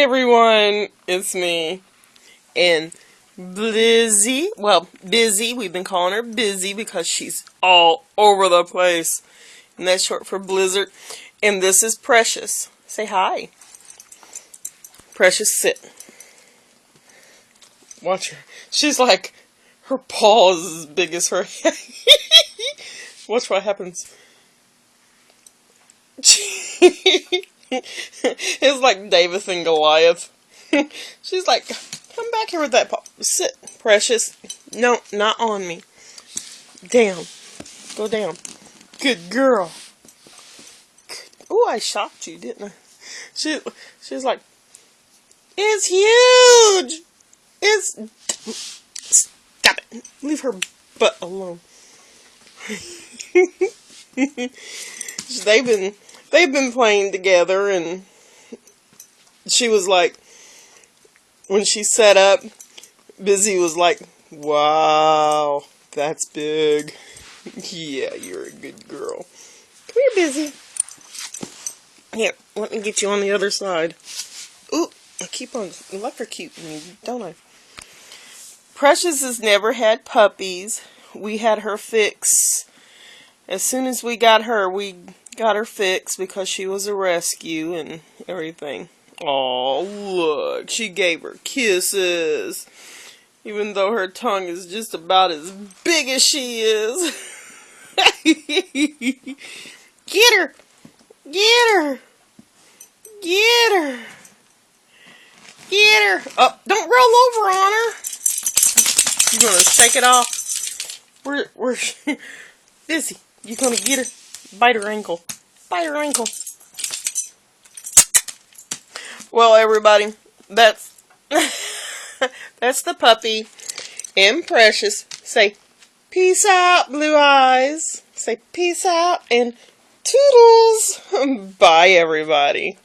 everyone, it's me and Blizzy. Well, Busy. We've been calling her Busy because she's all over the place. And that's short for Blizzard. And this is Precious. Say hi. Precious, sit. Watch her. She's like, her paw is as big as her head. Watch what happens. It's like David and Goliath. She's like, come back here with that paw. Sit, Precious. No, not on me. Down. Go down. Good girl. Oh, I shocked you, didn't I? She's like, it's huge. Stop it. Leave her butt alone. They've been playing together, and she was like, when she set up, Busy was like, wow, that's big. Yeah, you're a good girl. Come here, Busy. Here, let me get you on the other side. Ooh, I keep on electrocuting you, don't I? Precious has never had puppies. We had her fixed. As soon as we got her fixed because she was a rescue and everything. Oh, look, she gave her kisses. Even though her tongue is just about as big as she is. Get her! Get her! Get her! Get her! Oh, don't roll over on her! You're gonna shake it off. We're Busy. You gonna get her? Bite her ankle. Bite her ankle. Well, everybody, that's the puppy and Precious. Say peace out, Blue Eyes. Say peace out and toodles. Bye, everybody.